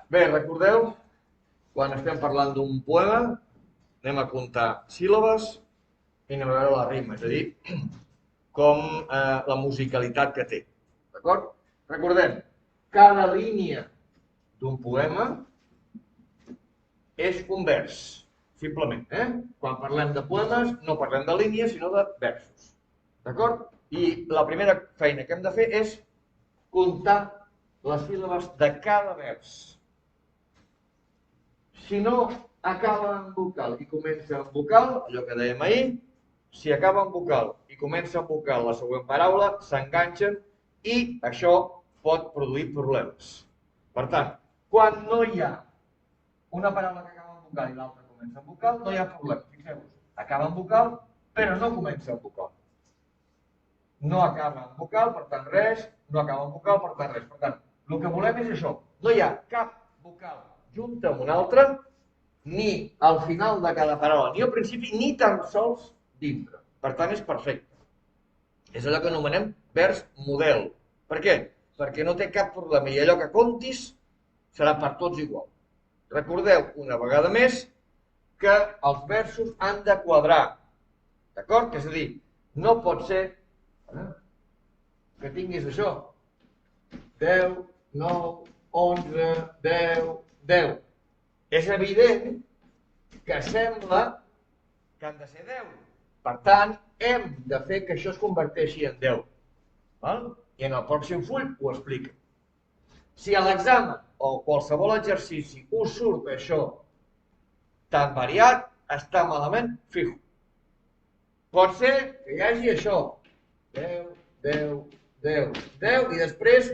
Bé, recordeu, quan estem parlant d'un poema, anem a comptar síl·labes i anem a veure la rima, és a dir, com la musicalitat que té. D'acord? Recordem, cada línia d'un poema és un vers, simplement. Quan parlem de poemes no parlem de línies, sinó de versos. D'acord? I la primera feina que hem de fer és comptar les síl·labes de cada vers. Si no acaba en vocal i comença en vocal, allò que dèiem ahir, si acaba en vocal i comença en vocal la següent paraula, s'enganxen i això pot produir problemes. Per tant, quan no hi ha una paraula que acaba en vocal i l'altra comença en vocal, no hi ha problema. Fixeu-vos, acaba en vocal, però no comença en vocal. No acaba en vocal, per tant res, no acaba en vocal, per tant res. Per tant, el que volem és això. No hi ha cap vocal junta amb una altra, ni al final de cada paraula, ni al principi, ni tan sols dintre. Per tant, és perfecte. És allò que anomenem vers model. Per què? Perquè no té cap problema i allò que contis serà per tots igual. Recordeu una vegada més que els versos han de quadrar. D'acord? És a dir, no pot ser que tinguis això. 10, 9, 11, 10, 10. És evident que sembla que han de ser 10. Per tant, hem de fer que això es converteixi en 10. Val? I en el pròxim full ho explica. Si a l'examen o qualsevol exercici us surt això tan variat, està malament fijo. Pot ser que hi hagi això. 10, 10, 10, 10 i després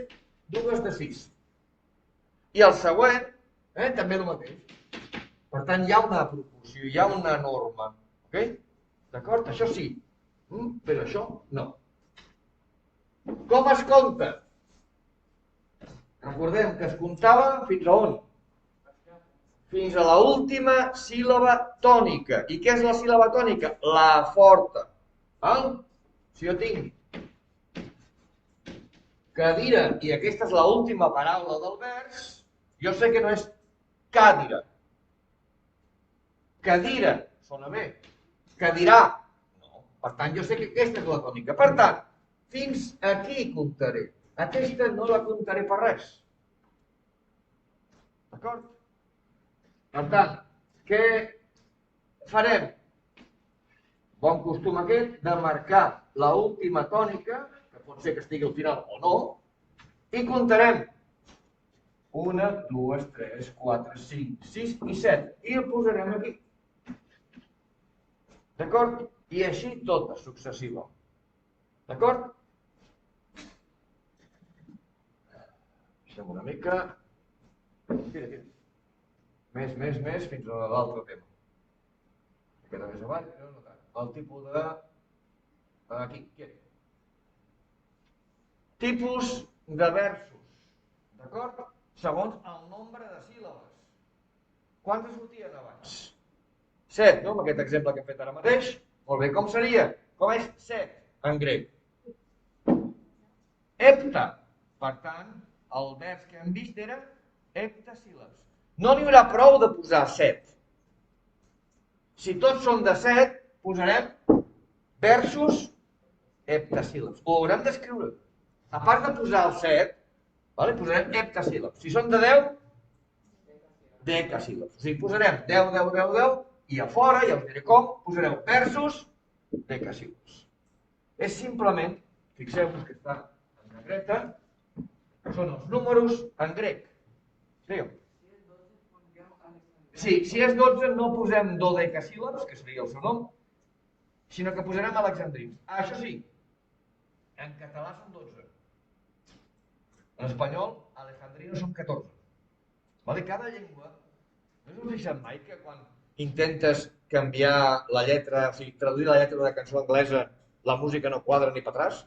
dues de 6. I el següent, també el mateix. Per tant, hi ha una proporció, hi ha una norma. Okay? D'acord? Això sí, però això no. Com es compta? Recordem que es comptava fins a on? Fins a l'última síl·laba tònica. I què és la síl·laba tònica? La forta. Val? Si jo tinc cadira i aquesta és l'última paraula del vers, jo sé que no és càdira. Cadira, sona bé. Cadirà, no. Per tant, jo sé que aquesta és la tònica. Per tant, fins aquí comptaré. Aquesta no la comptaré per res. D'acord? Per tant, què farem? Bon costum aquest de marcar l'última tònica, que pot ser que estigui al final o no, i comptarem 1, 2, 3, 4, 5, 6 i 7. I el posarem aquí. D'acord? I així tota successiva. D'acord? Deixem una mica. Tira, tira. Més, fins a l'altre tema. Queda més avall, però no tant. El tipus de... Aquí, tipus de versos. D'acord? Segons el nombre de síl·labes. Quantes sortien abans? 7, no? Amb aquest exemple que hem fet ara mateix. Molt bé, com seria? Com és 7 en grec? Hepta. Per tant, el vers que hem vist era heptasíl·labs. No n'hi haurà prou de posar 7. Si tots són de 7, posarem versos heptasíl·labs. Ho haurem d'escriure. A part de posar el 7, posarem heptasíl·labs. Si són de 10, decasíl·labs. O sigui, posarem 10, 10, 10, 10 i a fora, ja us diré com, posareu versos decasíl·labs. És simplement, fixeu-vos que està en negreta, són els números en grec. Digue'm. Sí, si és 12 no posem dodecasíl·labs, que seria el seu nom, sinó que posarem alexandrins. Això sí, en català són 12. En espanyol, alejandrinos són 14. Cada llengua, no us heu fixat mai que quan intentes canviar la lletra, o sigui, traduir la lletra de cançó anglesa, la música no quadra ni per atràs?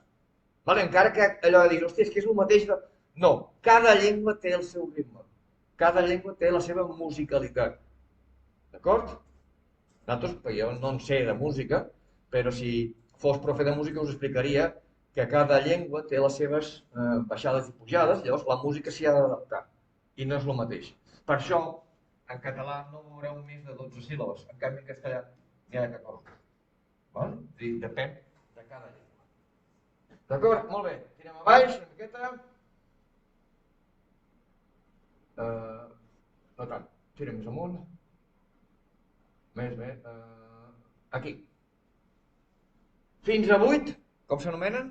Encara que allò de dir, hòstia, és que és el mateix de... No, cada llengua té el seu ritme. Cada llengua té la seva musicalitat. D'acord? Nosaltres, jo no en sé de música, però si fos profe de música us explicaria que cada llengua té les seves baixades i pujades, llavors la música s'hi ha d'adaptar. I no és el mateix. Per això, en català no veureu més de 12 síl·labes. En canvi, en castellà n'hi ha de 14. Val? És a dir, depèn de cada llengua. D'acord? Molt bé. Tirem a baix una miqueta. No tant. Tirem més amunt. Més bé. Aquí. Fins a 8, com s'anomenen?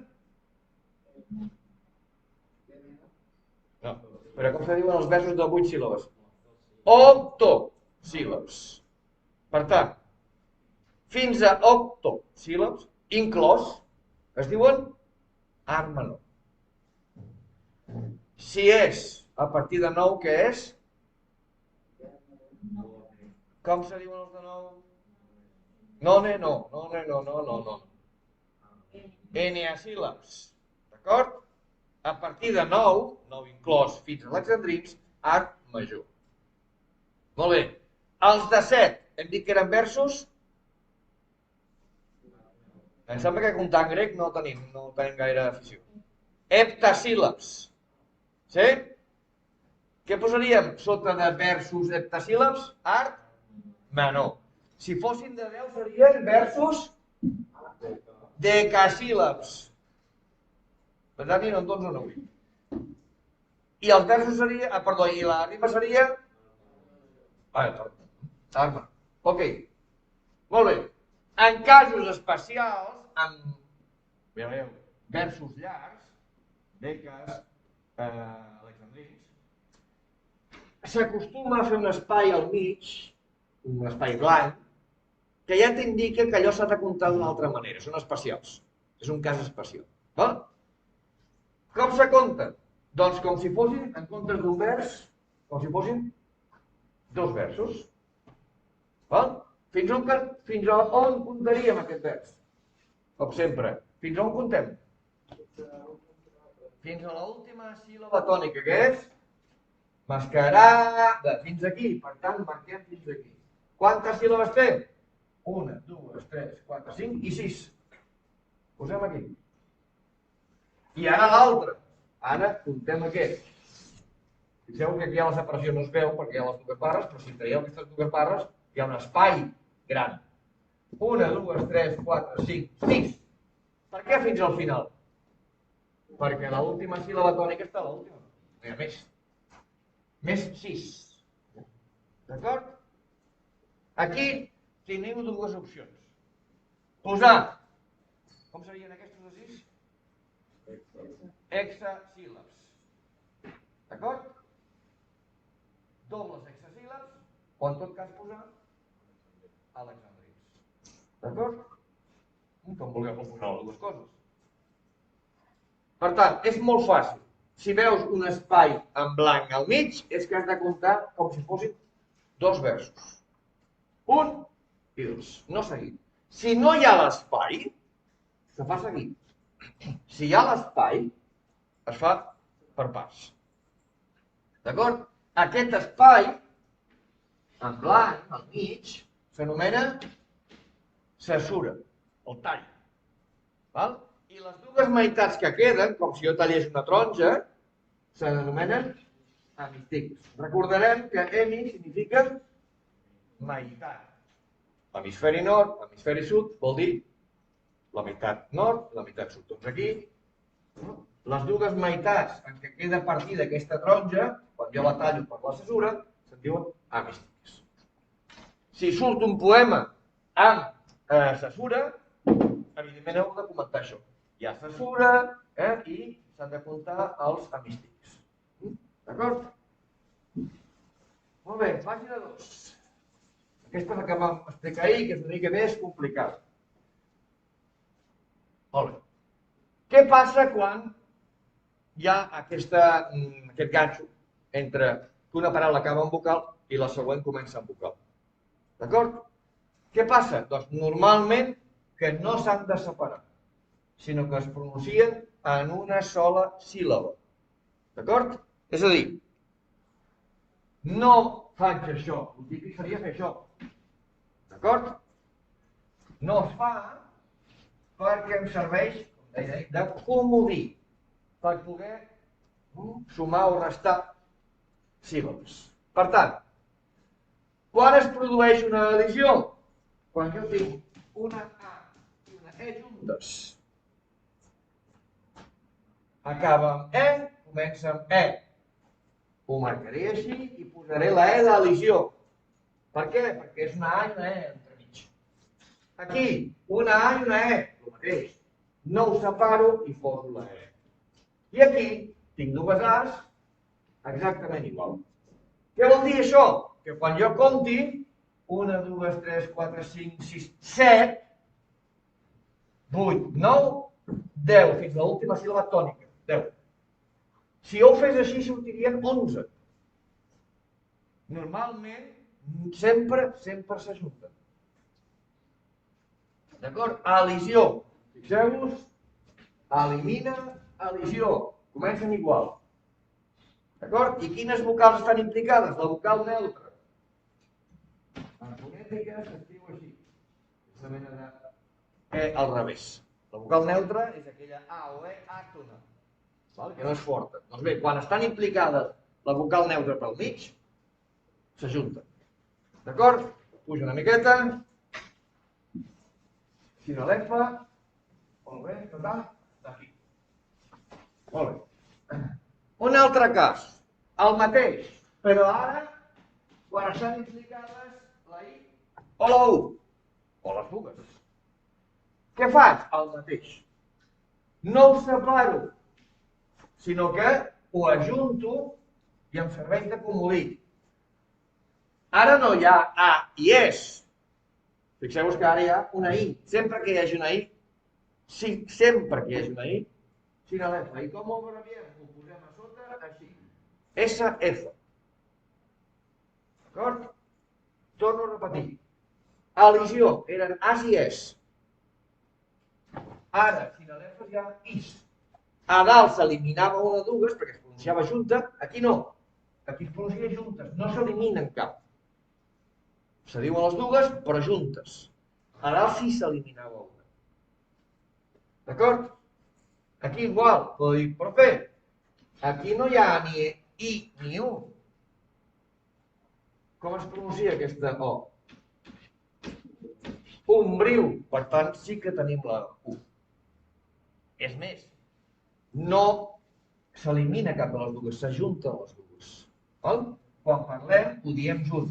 No. Però com se diuen els versos de 8 síl·labes? Octosíl·labs. Per tant, fins a octosíl·labs, inclòs, es diuen art menor. Si és a partir de 9, què és? Com se diuen els de 9? None, no. None, no. Eneasíl·labs. D'acord? A partir de 9, 9 inclòs fins a alexandrins, art major. Molt bé. Els de 7, hem dit que eren versos? Em sembla que comptar en grec no tenim gaire afició. Heptasíl·labs. Sí? Què posaríem sota de versos heptasíl·labs? Art menor. Si fossin de 10 serien versos decasíl·labs. Per tant, no en 12 no vull. I els versos seria... i la rima seria... Arma. Ok. Molt bé. En casos especials, amb versos llargs, deques, alexandrins, s'acostuma a fer un espai al mig, un espai blanc, que ja t'indica que allò s'ha de comptar d'una altra manera. Són especials. És un cas especial. Val? Com se compten? Doncs com si fossin, en comptes d'un vers, com si fossin dos versos. Val? Fins on comptaríem aquest vers? Com sempre. Fins on comptem? Fins a l'última síl·laba tònica, que és? Mascarada. Fins aquí. Per tant, marquem fins aquí. Quantes síl·labes té? 1, 2, 3, 4, 5 i 6. Posem aquí. I ara l'altre. Ara comptem aquest. Fixeu que aquí a la separació no es veu perquè hi ha les dues barres, però si traieu aquestes dues barres hi ha un espai gran. 1, 2, 3, 4, 5, 6. Per què fins al final? Perquè l'última síl·laba tònica està a l'última. No hi ha més. Més 6. D'acord? Aquí teniu dues opcions. Posar, com serien aquests de 6? Hexasíl·labs. D'acord? Dobles hexasíl·labs, o en tot cas posar alexandrins. D'acord? Com vulgueu posar les dues coses. Per tant, és molt fàcil. Si veus un espai en blanc al mig, és que has de comptar com si fossin dos versos. Un i dos, no seguit. Si no hi ha l'espai, se fa seguit. Si hi ha l'espai, es fa per parts. D'acord? Aquest espai, en blanc, al mig, s'anomena cesura, el tall. Val? I les dues meitats que queden, com si jo tallés una taronja, s'anomenen hemistics. Recordarem que hemi significa meitat. Hemisferi nord, hemisferi sud, vol dir la meitat nord, la meitat sud. Doncs aquí, les dues meitats en què queda partida aquesta taronja, quan jo la tallo per la cesura, se'n diuen hemistics. Si surt un poema amb cesura, evidentment heu de comentar això. Hi ha cesura i s'han de comptar els hemistics. D'acord? Molt bé, pàgina 2. Aquesta és la que vam explicar ahir, que és una mica més complicada. Molt bé. Què passa quan hi ha aquest ganxo entre que una paraula acaba en vocal i la següent comença en vocal? D'acord? Què passa? Doncs normalment que no s'han de separar, sinó que es pronuncien en una sola síl·laba. D'acord? És a dir, no faig això, el típic seria fer això. D'acord? No es fa perquè em serveix, com deia, de comodí, per poder sumar o restar síl·labes. Per tant, quan es produeix una elisió? Quan jo tinc una A i una E juntes. Acaba amb E, comença amb E. Ho marcaré així i posaré la E d'elisió. Per què? Perquè és una A i una E entremig. Aquí, una A i una E, el mateix. No ho separo i poso la E. I aquí tinc dues A's exactament igual. Què vol dir això? Que quan jo compti 1, 2, 3, 4, 5, 6, 7, 8, 9, 10, fins a l'última síl·laba tònica, 10. Si jo ho fes així, sortirien 11. Normalment, sempre s'ajunten. D'acord? Elisió. Fixeu-vos, elimina, elisió. Comencen igual. D'acord? I quines vocals estan implicades? La vocal neutra. En fonètica s'escriu així. És una mena de E al revés. La vocal neutra és aquella A o E àtona, que no és forta. Doncs bé, quan estan implicades la vocal neutra pel mig, s'ajunten. D'acord? Puja una miqueta. Si no l'F. Molt bé, total. D'aquí. Molt bé. Un altre cas. El mateix, però ara, quan estan implicades la I o la U, o les dues. Què faig? El mateix. No ho separo, sinó que ho ajunto i em serveix de comodí. Ara no hi ha A i S. Fixeu-vos que ara hi ha una I. Sempre que hi hagi una I, sempre que hi hagi una I, sin l'F. I com ho abreuviem? Ho posem a sota així. SF. D'acord? Torno a repetir. Elisió eren A's i Es. Ara, sin l'F hi ha Is. A dalt s'eliminava una o dues perquè es pronunciava junta. Aquí no. Aquí es pronuncia juntes. No s'eliminen cap. Se diuen les dues, però juntes. A dalt sí s'eliminava una. D'acord? Aquí igual, però dic, profe, aquí no hi ha ni I ni U. Com es pronuncia aquesta O? Ombriu, per tant sí que tenim la U. És més, no s'elimina cap de les dues, s'ajunten les dues. Quan parlem ho diem junt.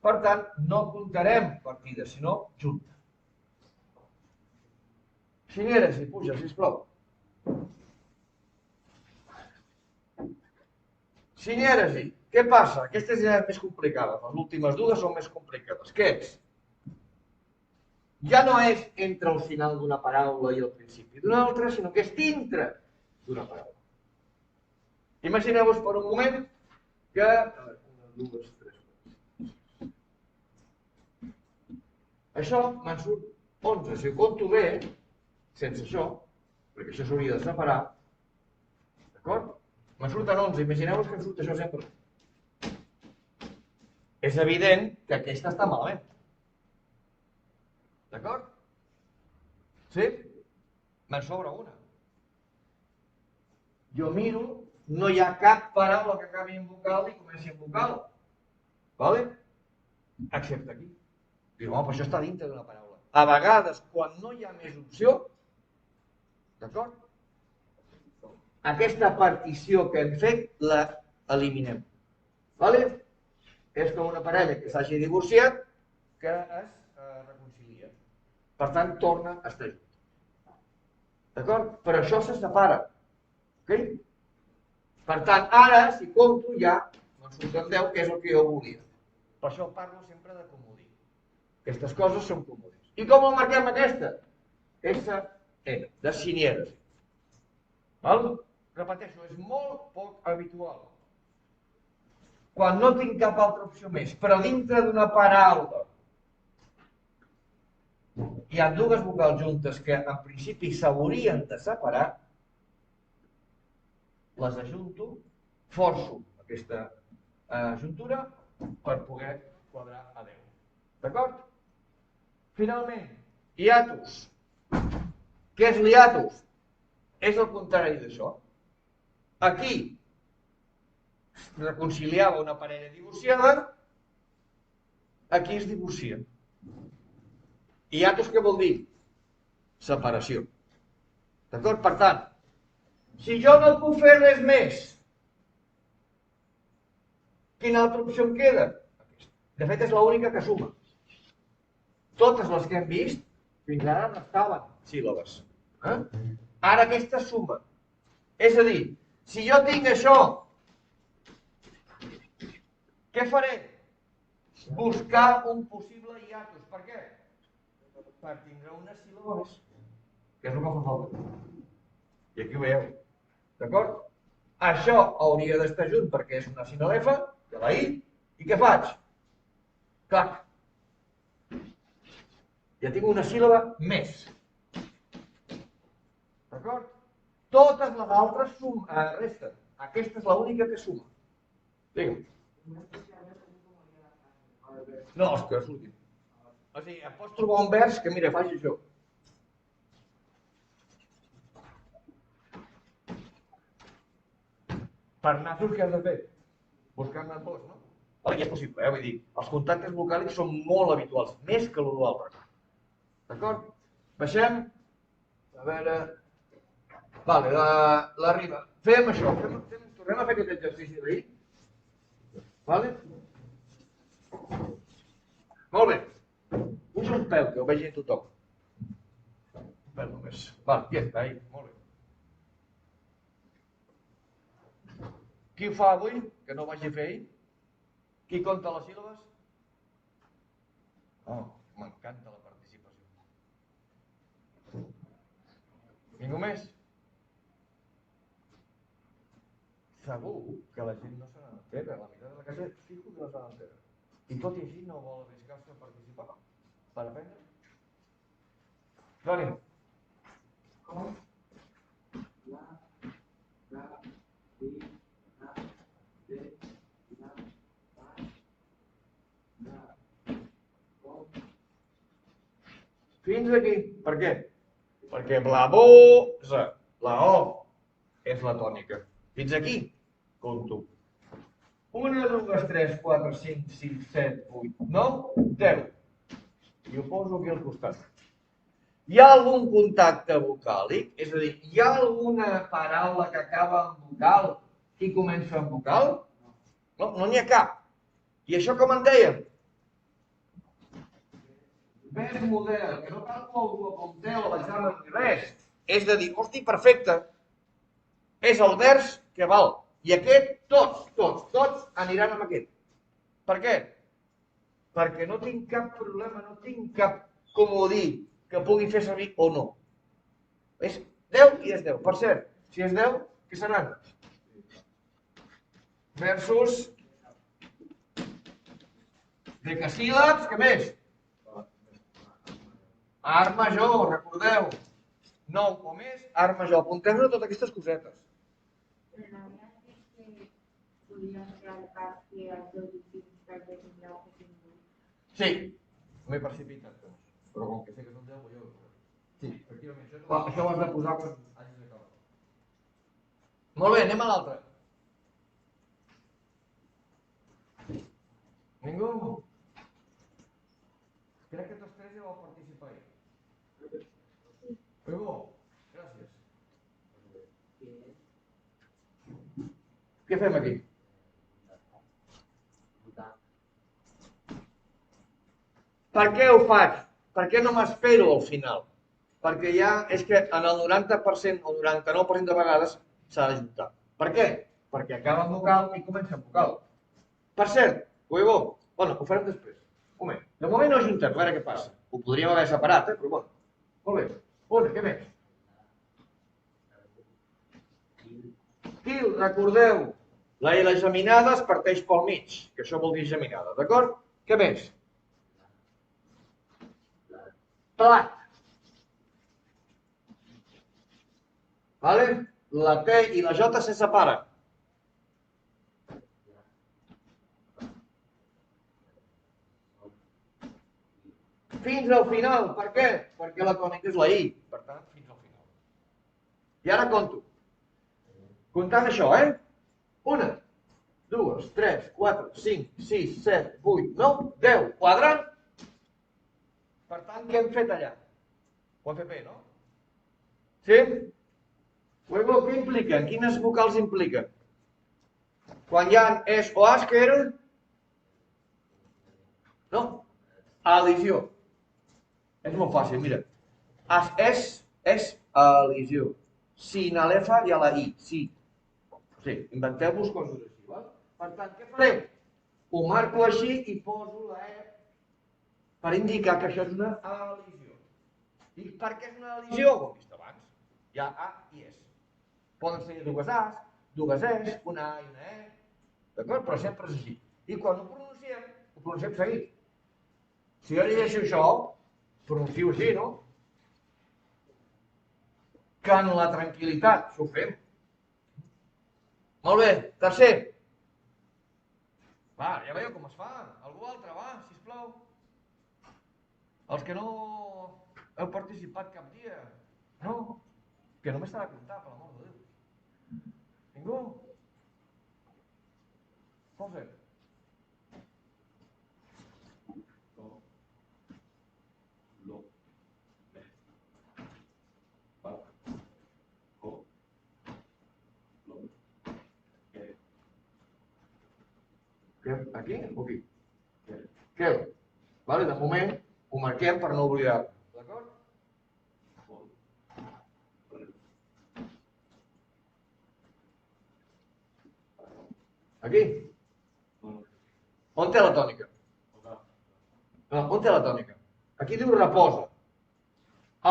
Per tant, no comptarem partida, sinó junta. Xinieresi, puja, sisplau. Xinieresi, què passa? Aquestes eren més complicades, les últimes dues són més complicades. Què és? Ja no és entre el final d'una paraula i el principi d'una altra, sinó que és dintre d'una paraula. Imagineu-vos per un moment que... Una, dues, tres, això me'n surt 11. Si ho conto bé, sense això, perquè això s'hauria de separar, d'acord? Me'n surten 11. Imagineu-vos que em surt això sempre. És evident que aquesta està malament. D'acord? Sí? Me'n sobra una. Jo miro, no hi ha cap paraula que acabi en vocal i comenci en vocal. Vale? Excepte aquí. Diu, home, però això està dintre d'una paraula. A vegades, quan no hi ha més opció, d'acord? Aquesta partició que hem fet, la eliminem. Vale? És com una parella que s'hagi divorciat, que es reconcilia. Per tant, torna a estar junt. D'acord? Però això se separa. Ok? Per tant, ara, si compto, ja me'n surten 10, que és el que jo volia. Per això parlo sempre de comodí. Aquestes coses són comodis. I com el marquem aquesta? SN, de Xinieresi. Repeteixo, és molt poc habitual. Quan no tinc cap altra opció més, però dintre d'una paraula hi ha dues vocals juntes que en principi s'haurien de separar, les ajunto, forço aquesta juntura per poder quadrar a 10. D'acord? Finalment, hiatus. Què és l'hiatus? És el contrari d'això. Aquí reconciliava una parella divorciada, aquí es divorcien. I atos què vol dir? Separació. D'acord? Per tant, si jo no puc fer res més, quina altra opció em queda? De fet, és l'única que suma. Totes les que hem vist, fins ara restaven síl·labes. Ara aquesta suma. És a dir, si jo tinc això, què faré? Buscar un possible hiatus. Per què? Per tindre una síl·laba més. Que és el que fa falta. I aquí ho veieu. D'acord? Això hauria d'estar junt perquè és una sinalefa de la I. I què faig? Clac. Ja tinc una síl·laba més. D'acord? Totes les altres resten. Aquesta és l'única que suma. Digue'm. No, és que surti. O sigui, em pots trobar un vers que, mira, faci això. Per nassos, què has de fer? Buscar-ne dos, no? I és possible, vull dir, els contactes vocàlics són molt habituals, més que l'altre. D'acord? Baixem. A veure... Vale, la riba. Fem això. Tornem a fer aquest exercici d'ahir. Vale? Molt bé. Puja un pèl, que ho vegi tothom. Un pèl només. Vale, ja està, ahí. Molt bé. Qui ho fa avui, que no ho vagi a fer ahir? Qui compta les síl·labes? Oh, m'encanta la participació. Ningú més? Segur que la gent no se n'entera. La meitat de la casa fijo que no se n'entera. I tot i així no vol arriscar-se a participar. Per aprendre? Toni. Com? Fins aquí. Per què? Perquè la bosa, la O, és la tònica. Fins aquí, compto. 1, 2, 3, 4, 5, 6, 7, 8, 9, 10. I ho poso aquí al costat. Hi ha algun contacte vocàlic? És a dir, hi ha alguna paraula que acaba en vocal i comença en vocal? No, no n'hi ha cap. I això com en dèiem? Vers model, que no cal que ho apunteu a l'examen ni res. És de dir, hosti, perfecte, és el vers que val. I aquest, tots aniran amb aquest. Per què? Perquè no tinc cap problema, no tinc cap, com ho dir, que pugui fer servir o no. És 10 i és 10. Per cert, si és 10, què seran? Versos decasíl·labs, què més? Art major, recordeu. 9 o més, art major. Apuntem-nos totes aquestes cosetes. Però no hi ha que podria ser el cas que els dos distints per definir que tinguin. Sí, m'he precipitat, però com que sé que són 10, jo... Sí, efectivament. Això ho has de posar quan hagis d'acabar. Molt bé, anem a l'altre. Ningú? Crec que tots tres ja vau participar. Pego, gràcies. Què fem aquí? Per què ho faig? Per què no m'espero al final? Perquè ja és que en el 90% o 99% de vegades s'ha d'ajuntar. Per què? Perquè acaba en vocal i comença en vocal. Per cert, ho veieu? Bueno, ho farem després. Un moment. De moment no ajuntem, a veure què passa. Ho podríem haver separat, però bueno. Molt bé. Una, què més? Quil, recordeu, la geminada es parteix pel mig, que això vol dir geminada, d'acord? Què més? Plat. Vale? La T i la J se separen. Fins al final. Per què? Perquè la tònica és la I. Per tant, fins al final. I ara conto. Comptant això, 1, 2, 3, 4, 5, 6, 7, 8, 9, 10. Quadrant. Per tant, què hem fet allà? Ho hem fet bé, no? Sí? Luego, què impliquen? Quines vocals impliquen? Quan hi ha es o as, què era? No? Elisió. És molt fàcil, mira. As és elisió. Sin alefa i a la i. Sí. Sí, inventeu-vos coses així, val? Per tant, què farem? Ho marco així i poso la E per indicar que això és una elisió. I per què és una elisió? Ho hem vist abans. Hi ha A i S. Poden ser dues A's, dues E's, una A i una E. D'acord? Però sempre és així. I quan ho pronunciem seguit. Si jo llegeixo això, pronuncio així, no? Que en la tranquil·litat s'ho fem. Molt bé, tercer. Va, ja veieu com es fa. Algú altre, va, sisplau. Els que no heu participat cap dia. No, que només s'ha de comptar, per l'amor de Déu. Ningú? Posa. Aquí o aquí? Quel. Vale? De moment ho marquem per no oblidar-ho. D'acord? Aquí? On té la tònica? No, on té la tònica? Aquí diu reposa.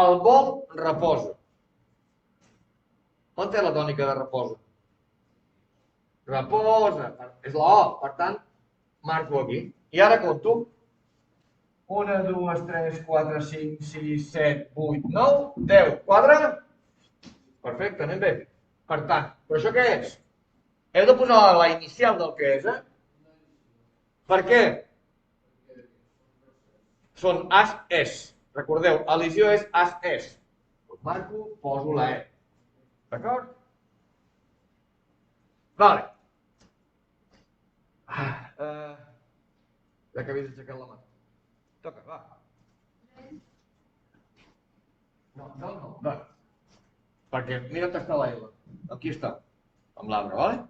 El vol reposa. On té la tònica de reposa? Reposa. És la O, per tant, marco aquí. I ara conto. 1, 2, 3, 4, 5, 6, 7, 8, 9, 10. Quadre? Perfecte, anem bé. Per tant, però això què és? Heu de posar la inicial del que és, Per què? Són as, es. Recordeu, elisió és as, es. Doncs marco, poso la E. D'acord? Vale. Ja que havies aixecat la mà. Toca, va. No. Va. Perquè mira on està l'Ela. Aquí està. Amb l'arbre, vale?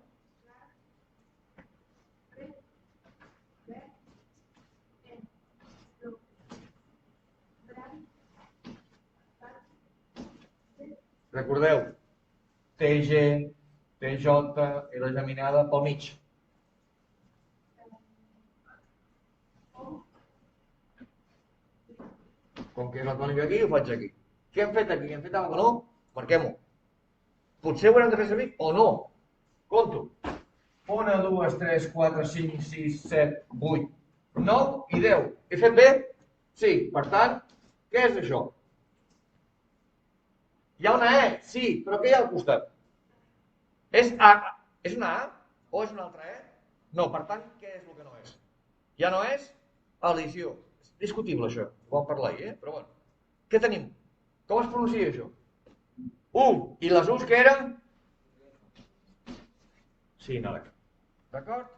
Recordeu, TG, TJ i la geminada pel mig. Com que és la tònica aquí, ho faig aquí. Què hem fet aquí? Hem fet alguna cosa, no? Marquem-ho. Potser ho haurem de fer servir o no. Conto. 1, 2, 3, 4, 5, 6, 7, 8, 9 i 10. He fet bé? Sí. Per tant, què és això? Hi ha una E? Sí. Però què hi ha al costat? És una A o és una altra E? No. Per tant, què és el que no és? Ja no és elisió. És discutible això. Ho vam parlar ahir, però bueno. Què tenim? Com es pronuncia això? U. I les U's què eren? Sí, nada. D'acord?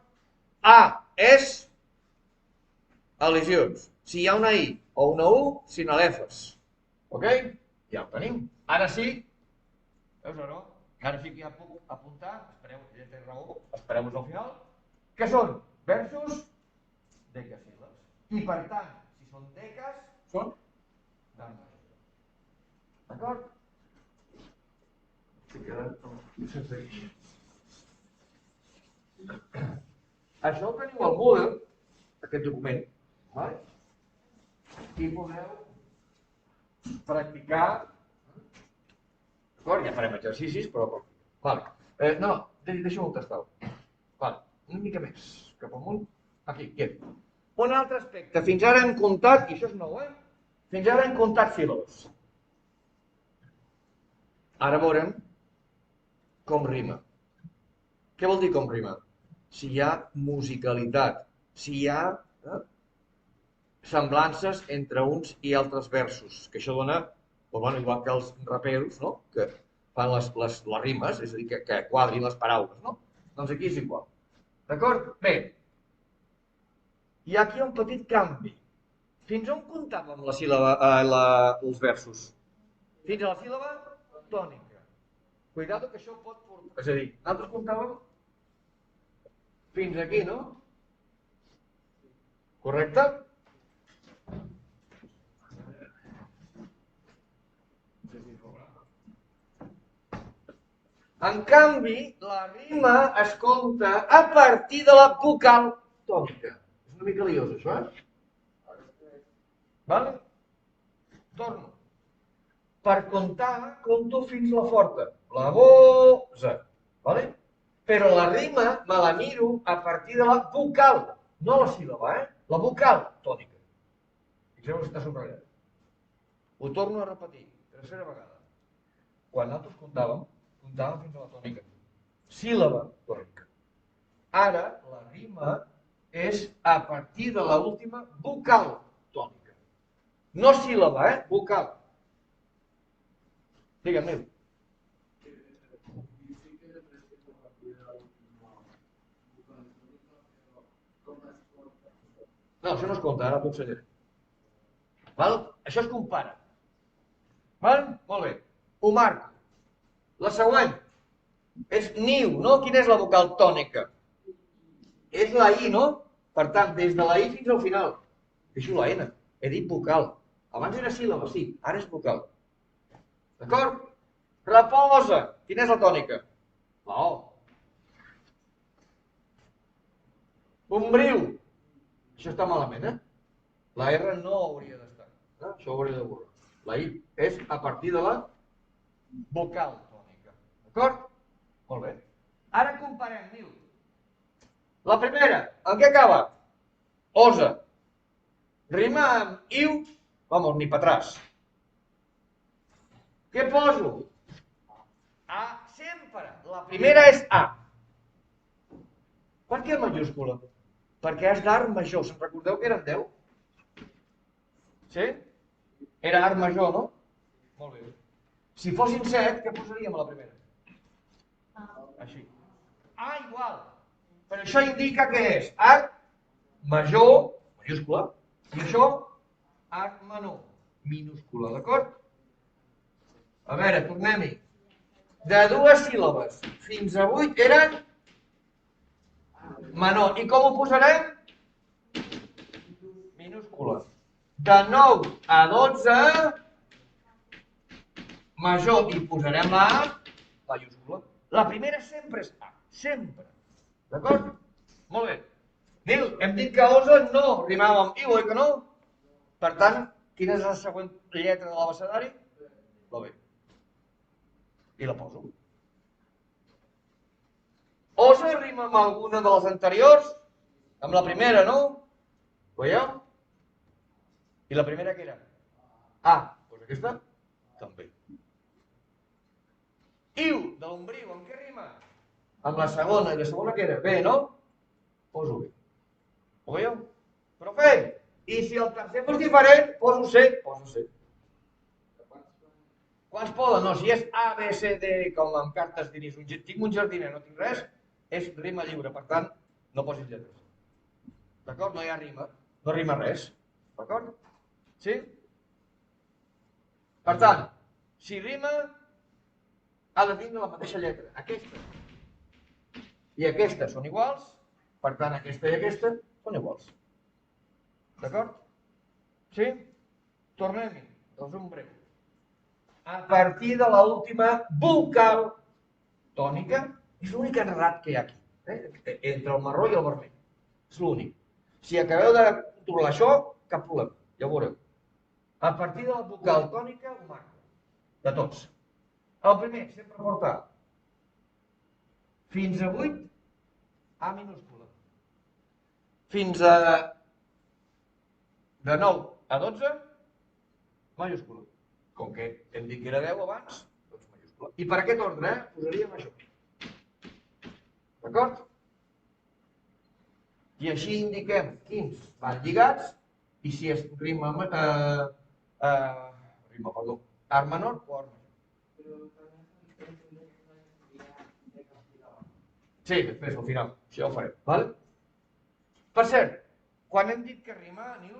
A és elisions. Si hi ha una I o una U, sinalefes. Ok? Ja ho tenim. Ara sí. Veus o no? Ara sí que ja puc apuntar. Espereu, ja té raó. Espereu-vos al final. Què són? Versos decasíl·labs. I per tant, si són deques, són dames. D'acord? Si queda sense guix. Això ho teniu al Moodle, aquest document, vale? I podeu practicar. D'acord? Ja farem exercicis, però... Vale. No, deixa-m'ho tastar. Vale. Una mica més. Cap amunt. Aquí, aquí. Un altre aspecte. Fins ara hem comptat, i això és nou, Fins ara hem comptat síl·labes. Ara veurem com rima. Què vol dir com rima? Si hi ha musicalitat, si hi ha semblances entre uns i altres versos, que això dona, igual que els raperos, no? Que fan les rimes, és a dir, que quadrin les paraules, no? Doncs aquí és igual. D'acord? Bé, hi ha aquí un petit canvi. Fins on comptàvem la síl·laba, els versos? Fins a la síl·laba tònica. Cuidado que això pot portar... És a dir, nosaltres comptàvem fins aquí, no? Correcte? En canvi, la rima es compta a partir de la vocal tònica. És una mica liós, això, Vale? Torno. Per comptar, compto fins la forta. La bosa. Vale? Però la rima me la miro a partir de la vocal, no la síl·laba, la vocal tònica. Fixeu que està subratllat. Ho torno a repetir, tercera vegada. Quan nosaltres comptàvem fins a la tònica. Síl·laba tònica. Ara la rima és a partir de l'última vocal tònica. No síl·laba, vocal. Digue'm. No, això no es compta, ara t'ho ensenyaré. Val? Això es compara. Val? Molt bé. Ho marco. La següent és niu, no? Quina és la vocal tònica? És la I, no? Per tant, des de la I fins al final. Deixo la N. He dit vocal. Abans era síl·laba, sí. Ara és vocal. D'acord? Reposa. Quina és la tònica? La O. Ombriu. Això està malament, La R no hauria d'estar. Això ho hauria de borrar. La I és a partir de la vocal tònica. D'acord? Molt bé. Ara comparem, niu. La primera, en què acaba? Osa. Rima amb iu, vamos, ni pa atrás. Què poso? A sempre. La primera és A. Per què majúscula? Perquè és d'art major. Se'n recordeu que eren 10? Sí? Era art major, no? Molt bé. Si fossin 7, què posaríem a la primera? Així. Ah, igual. Però això indica que és art major, majúscula, i això, art menor, minúscula, d'acord? A veure, tornem-hi. De 2 síl·labes fins a 8 eren menor. I com ho posarem? Minúscula. De 9 a 12, major, i posarem la A, majúscula. La primera sempre és A, sempre. D'acord? Molt bé. Nil, hem dit que osa no rimava amb I, oi que no? Per tant, quina és la següent lletra de l'abecedari? La B. I la poso. Osa rima amb alguna de les anteriors? Amb la primera, no? Veieu? I la primera què era? A. Doncs aquesta? També. Iu, de l'ombriu, amb què rima? Amb la segona. I la segona què era? B, no? Poso B. Ho veieu? Profe, i si el tercer fos diferent, poso C. Poso C. Quants poden? No, si és A, B, C, D, com amb cartes dinis, tinc un jardiner, no tinc res, és rima lliure, per tant, no posis lletres. D'acord? No hi ha rima, no rima res. D'acord? Sí? Per tant, si rima, ha de tindre la mateixa lletra. Aquesta i aquesta són iguals, per tant, aquesta i aquesta són iguals. D'acord? Sí? Tornem-hi, resum breu. A partir de l'última vocal tònica, és l'únic enredat que hi ha aquí, entre el marró i el vermell. És l'únic. Si acabeu de controlar això, cap problema, ja ho veureu. A partir de la vocal tònica, ho marco, de tots. El primer, sempre porta fins a 8, A minúscula. Fins a de 9 a 12, majúscula. Com que hem dit que era 10 abans, doncs majúscula. I per aquest ordre, posaríem això. D'acord? I així indiquem quins van lligats i si és rima, art menor o art major. Sí, després, al final. Això ja ho farem, vale? Per cert, quan hem dit que rima, Nil,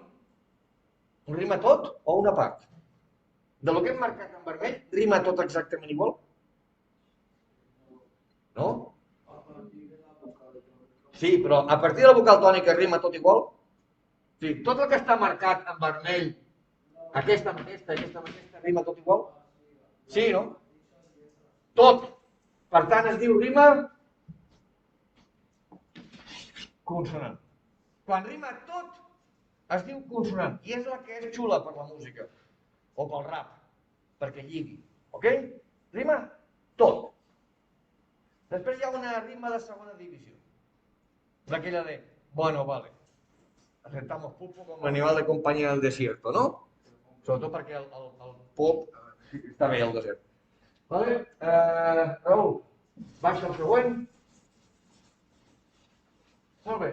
rima tot o una part? De lo que hem marcat en vermell, rima tot exactament igual? No? Sí, però a partir de la vocal tònica rima tot igual? Sí, tot el que està marcat en vermell, aquesta amb aquesta, rima tot igual? Sí, no? Tot. Per tant, es diu rima consonant. Quan rima tot, es diu consonant. I és la que és xula per la música. O pel rap. Perquè lligui. Ok? Rima tot. Després hi ha una rima de segona divisió. D'aquella de, bueno, vale. Aceptamos pulpo como animal de compañía del desierto, ¿no? Sobretot perquè el pop està bé al desert. Vale? Raül, baixa el següent. Molt bé.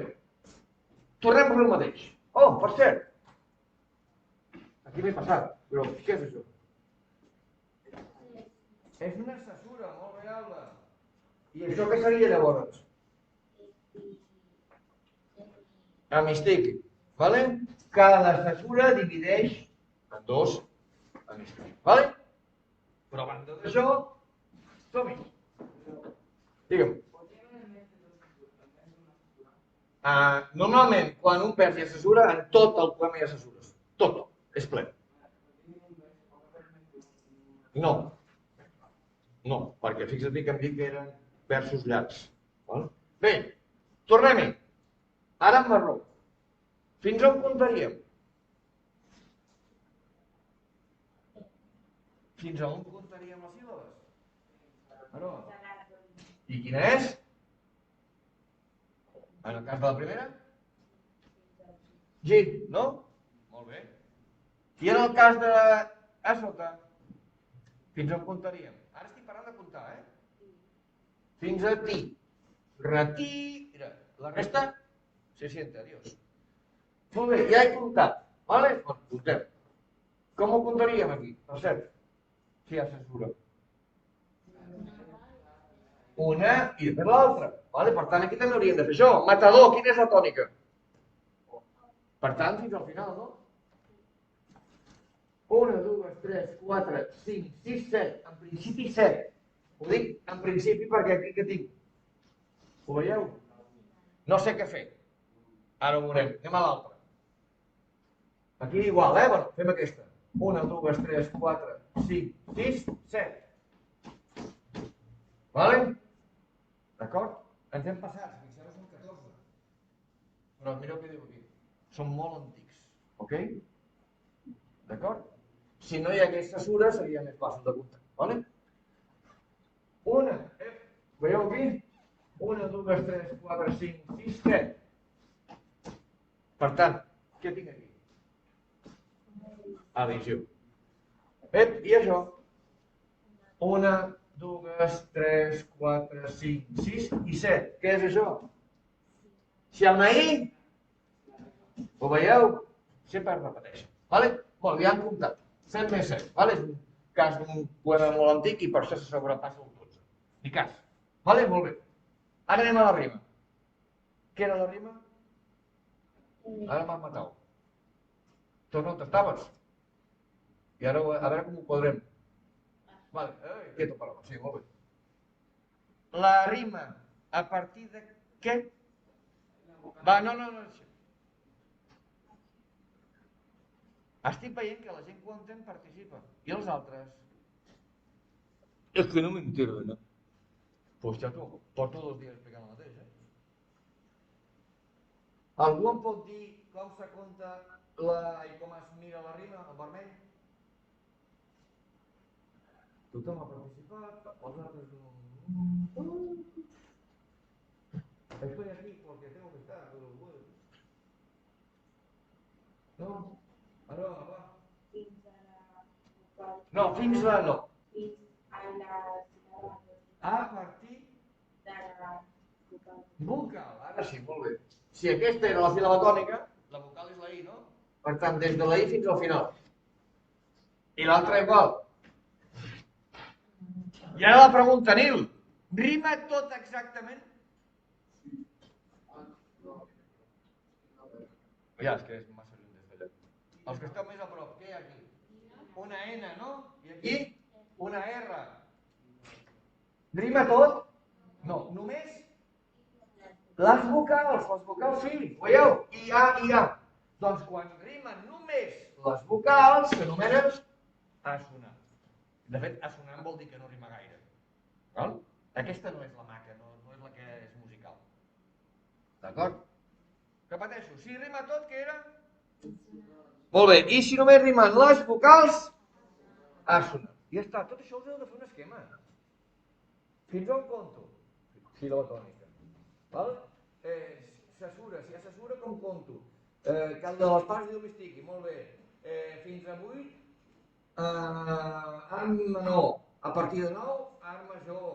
Tornem a fer el mateix. Oh, per cert. Aquí m'he passat, però què és això? És una cesura, molt bé, Alba. I això què seria llavors? Amistic, vale? Cada cesura divideix en dos amistics, vale? Però a banda d'això, som-hi. Digue'm. Normalment, quan un vers hi ha cesura, en tot el poema hi ha cesures. Tot, és ple. No. No, perquè fixa't que em dic que eren versos llargs. Bé, tornem-hi. Ara en marró. Fins on comptaríem? Fins on comptaríem les síl·labes? Marró. I quina és? En el cas de la primera? G, no? Molt bé. I en el cas de a sota? Fins on comptaríem? Ara estic parlant de comptar, Fins a ti. Retira. La resta se siente, adiós. Molt bé, ja he comptat. Vale? Doncs comptem. Com ho comptaríem aquí? Per cert, si hi ha censura. Una i després l'altra. Vale? Per tant, aquí també hauríem de fer això. Matador, quina és la tònica? Per tant, fins al final, no? 1, 2, 3, 4, 5, 6, 7. En principi 7. Ho dic en principi perquè aquí que tinc. Ho veieu? No sé què fer. Ara ho veurem. Anem a l'altra. Aquí igual, Bueno, fem aquesta. 1, 2, 3, 4, 5, 6, 7. Vale? D'acord? Ens hem passat. Fixeu-vos, són 14. Però mireu què diu aquí. Són molt antics. Ok? D'acord? Si no hi hagués cesura, seria més fàcil de comptar. Vale? Una. Veieu aquí? 1, 2, 3, 4, 5, 6, 7. Per tant, què tinc aquí? Addició. I això? 1, 2, 3, 4, 5, 6 i 7. Què és això? Xiaomi? Ho veieu? Sempre es repeteix. Vale? Molt, ja han comptat. 7 més 7. Vale? És un cas d'un poema molt antic i per això se sobrepassa el 12. Ni cas. Vale? Molt bé. Ara anem a la rima. Què era la rima? Ara m'has matat. Torna on estaves. I ara a veure com ho podrem. Vale, quieto, paraula. Sí, molt bé. La rima, a partir de què? Va, no. Estic veient que la gent quan entén participa. I els altres? És que no m'entero, no? Pues ja tu, porto 2 dies explicant el mateix, Algú em pot dir com se compta i com es mira la rima, el vermell? Tothom ha participat, els altres no. Estoy aquí porque tengo que estar, pero bueno. No? Ara, va. Fins a la vocal. No, fins a no. Fins a la síl·laba. A partir De la vocal. vocal. Ara sí, molt bé. Si aquesta era la síl·laba tònica, la vocal és la I, no? Per tant, des de la I fins al final. I l'altra igual. I ara la pregunta, Nil, rima tot exactament? Ja, és que és massa lluny des d'allà. Els que esteu més a prop, què hi ha aquí? Una N, no? I aquí? Una R. Rima tot? No, només les vocals sí, veieu? I A. Doncs quan rimen només les vocals, s'anomenen assonant. De fet, assonant vol dir que no rima gaire. Val? Aquesta no és la maca, no és la que és musical. D'acord? Repeteixo, si rima tot, què era? Molt bé, i si només rimen les vocals, assonant. Ja està, tot això us heu de fer un esquema. Fins on conto? Si de la tònica. Val? Cesura, si hi ha cesura, com conto? Cal de les parts i el mistiqui, molt bé. Fins a 8, art menor. A partir de 9, art major.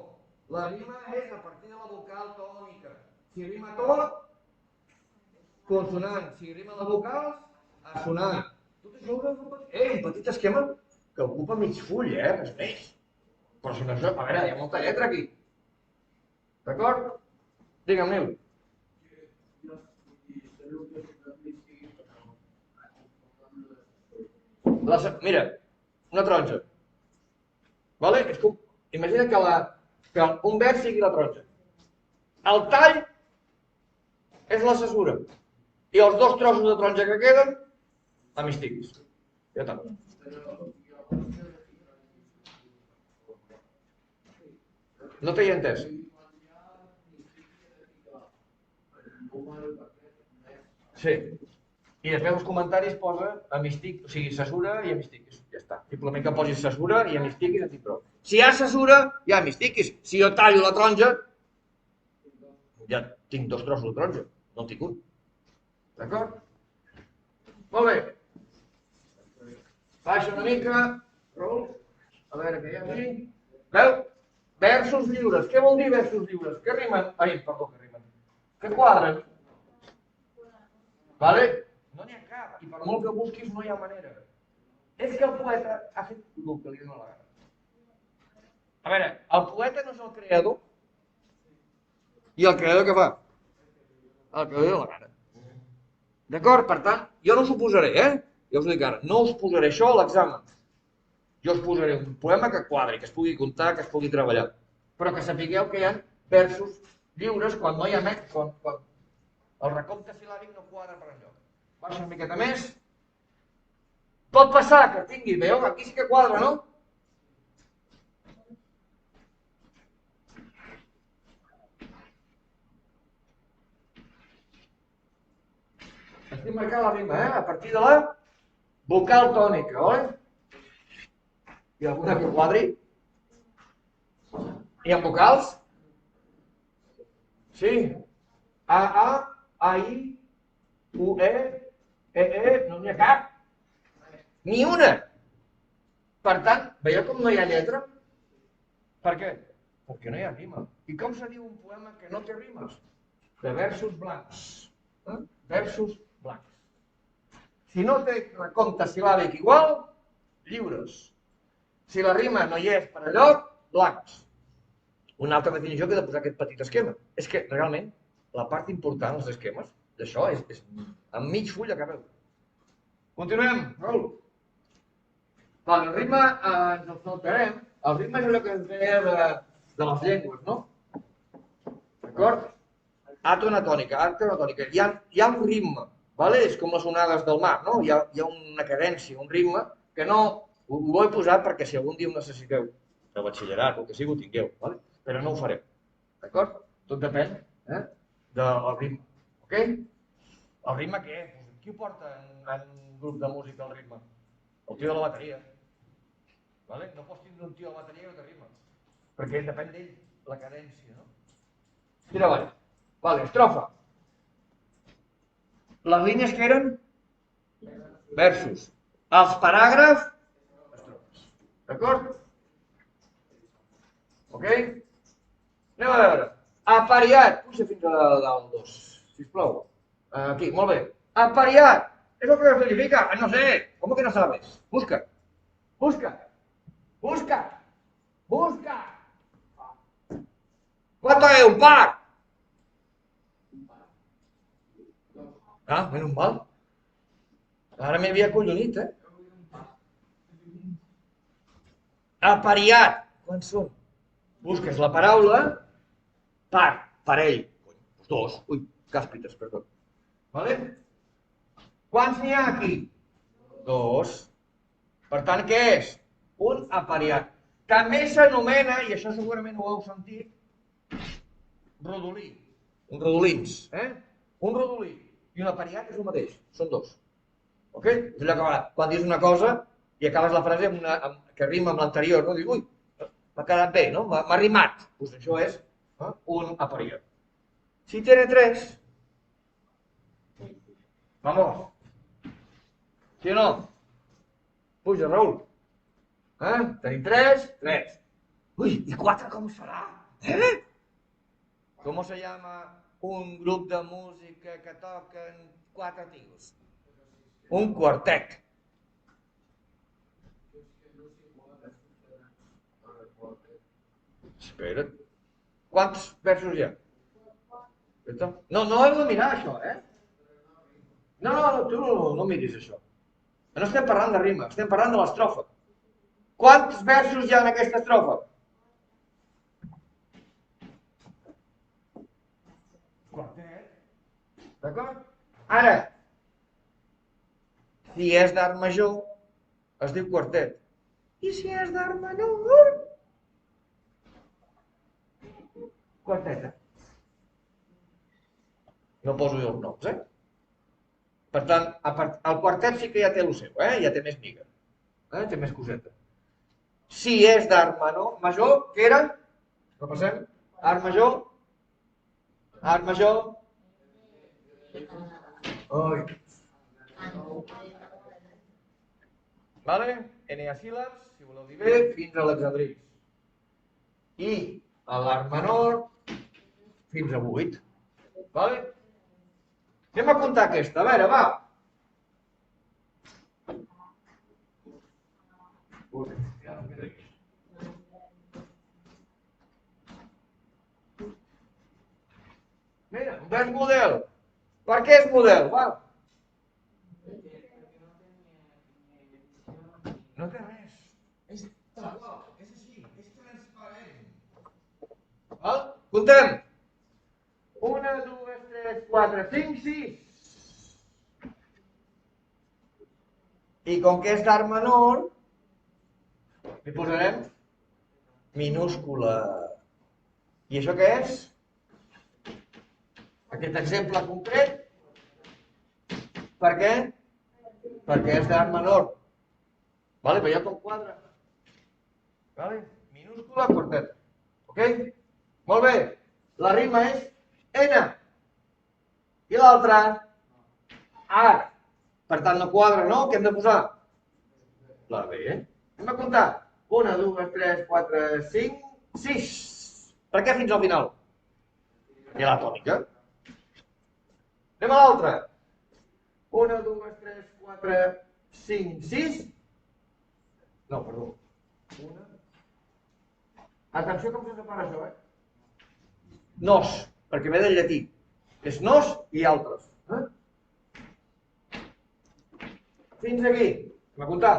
La rima és a partir de la vocal tònica. Si rima tot, consonant. Si rima les vocals, assonant. Tot això és un petit esquema que ocupa mig full, res més. Però si no això, a veure, hi ha molta lletra aquí. D'acord? Digue'm, Nil. Mira, una taronja. Vale? És com, imagina que un vers sigui la taronja. El tall és la cesura. I els dos trossos de taronja que queden, amistiquis. Ja està. No t'he entès. Sí. I després als comentaris posa amistic, o sigui, cesura i amistiquis. Ja està. Simplement que posis cesura i amistiquis en tinc prou. Si hi ha cesura, hi ha amistiquis. Si jo tallo la taronja, ja tinc dos trossos de taronja. No en tinc un. D'acord? Molt bé. Baixa una mica. Raül. A veure què hi ha aquí. Veu? Versos lliures. Què vol dir versos lliures? Que rimen? Ai, perdó, que rimen. Que quadren. Vale? No n'hi ha cap. I per molt que busquis no hi ha manera. És que el poeta ha fet el que li dona la gana. A veure, el poeta no és el creador. I el creador què fa? El que li dona la gana. D'acord? Per tant, jo no us ho posaré, Ja us ho dic ara. No us posaré això a l'examen. Jo us posaré un poema que quadri, que es pugui contar, que es pugui treballar. Però que sapigueu que hi ha versos lliures quan no hi ha més, quan el recompte silàbic no quadra per enlloc. Baixa una miqueta més. Pot passar que tingui, veieu? Aquí sí que quadra, no? Estic marcant la rima, a partir de la vocal tònica, oi? Hi ha alguna que quadri? Hi ha vocals? Sí. A, I, U, no n'hi ha cap. Ni una. Per tant, veieu com no hi ha lletra? Per què? Perquè no hi ha rima. I com se diu un poema que no té rimes? De versos blancs. Versos blancs. Si no té recompte silàbic igual, lliures. Si la rima no hi és per enlloc, blancs. Una altra definició que he de posar aquest petit esquema. És que, realment, la part important dels esquemes, d'això, és en mig full acabeu. Continuem, Raül. El ritme ens el saltarem. El ritme és allò que ens deia de les llengües, no? D'acord? Àtona tònica, àtona tònica. Hi ha un ritme, vale? És com les onades del mar, no? Hi ha una cadència, un ritme, que no... Ho he posat perquè si algun dia ho necessiteu de batxillerat o que sigui ho tingueu, vale? Però no ho farem, d'acord? Tot depèn del ritme, ok? El ritme què? Qui ho porta en un grup de música, el ritme? El tio de la bateria. Vale? No pots tindre un tio de la bateria que no té ritme, perquè depèn d'ell, la cadència, no? Tira avall. Vale, estrofa. Les línies que eren? Versos. Els paràgrafs? Estrofes. D'acord? Ok? Anem a veure. Apariat. Puja fins a dalt 2, sisplau. Aquí, molt bé. Apariat. ¿Es lo que significa? No sé. ¿Cómo que no sabes? Busca. Busca. Busca. Busca. ¿Cuánto es un par? Ah, menos mal. Ara m'hi havia acollonit, Apariat. Quants són? Busques la paraula par, parell. Dos. Ui, càspites, perdó. Vale? Quants n'hi ha aquí? Dos. Per tant, què és? Un apariat. També s'anomena, i això segurament ho heu sentit, rodolí. Un rodolins. Un rodolí i un apariat és el mateix. Són dos. Ok? És allò que quan dius una cosa i acabes la frase que rima amb l'anterior, no? Dius, ui, m'ha quedat bé, no? M'ha rimat. Doncs això és un apariat. Si tiene tres, vamos. Sí o no? Puja, Raül. Tenim tres. Uy, ¿y cuatro cómo será? ¿Cómo se llama un grup de música que toquen quatre tios? Un quartet. Espera't. Quants versos hi ha? No, no heu de mirar això, No, tu no miris això. No estem parlant de rima, estem parlant de l'estrofa. Quants versos hi ha en aquesta estrofa? Quartet. D'acord? Ara, si és d'art major, es diu quartet. I si és d'art menor, quarteta. No poso jo els noms, Per tant, el quartet sí que ja té el seu, ja té més miga. Té més coseta. Si és d'art major, què era? Repassem. Art major. Art major. Ui. Vale? Eneasíl·labs, si voleu dir bé, fins a l'hexadrís. I a l'art menor, fins a 8. Vale? Anem a comptar aquesta. A veure, va. Mira, un és model. Per què és model? Va. No té res. És tal qual. És així. És transparent. Val? Comptem. 1, 2, 3, 4, 5, 6. I com que és d'art menor, li posarem minúscula. I això què és? Aquest exemple concret. Per què? Perquè és d'art menor. Vale? Veieu com quadra? Vale? Minúscula, quarteta. Ok? Molt bé. La rima és N. I l'altra? Ar. Per tant, no quadra, no? Què hem de posar? La B, Hem de comptar. 1, 2, 3, 4, 5, 6. Per què fins al final? I la tònica. Anem a l'altra. 1, 2, 3, 4, 5, 6. No, perdó. Atenció com se separa això, Nos, perquè ve del llatí. És nos i altres. Fins aquí. Hem a comptar.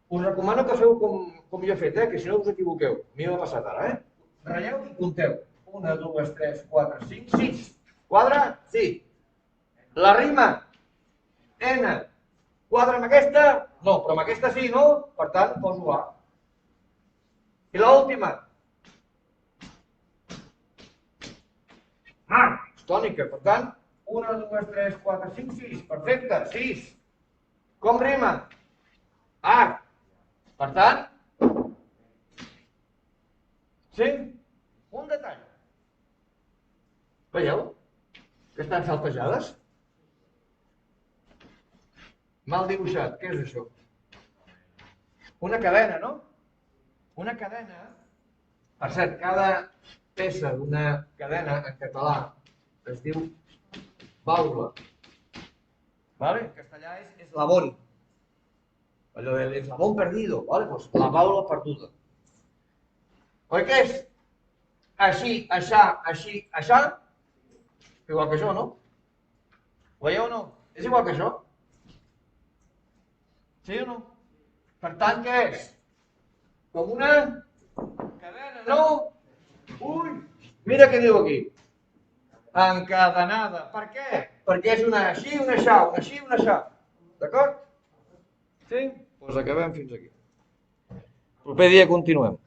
Us recomano que feu com jo he fet, que si no us equivoqueu. A mi m'ha passat ara, Ratlleu i compteu. 1, 2, 3, 4, 5, 6. Quadra? Sí. La rima N. Quadra amb aquesta? No, però amb aquesta sí, no? Per tant, poso A. I l'última? Tònica. Per tant, 1, 2, 3, 4, 5, 6. Perfecte, 6. Com rima? A. Per tant, sí? Un detall. Veieu? Que estan saltejades? Mal dibuixat. Què és això? Una cadena, no? Una cadena... Per cert, cada peça d'una cadena en català es diu baula. Vale? En castellà és eslabón. Allò de l'eslabón perdido. Vale? Pues la baula perduda. Oi que és? Així, aixà, així, aixà. Igual que això, no? Ho veieu o no? És igual que això. Sí o no? Per tant, què és? Com una cadena, no? Ui, mira què diu aquí. Encadenada. Per què? Perquè és una així, una aixà, una així, una aixà. D'acord? Sí? Doncs acabem fins aquí. El proper dia continuem.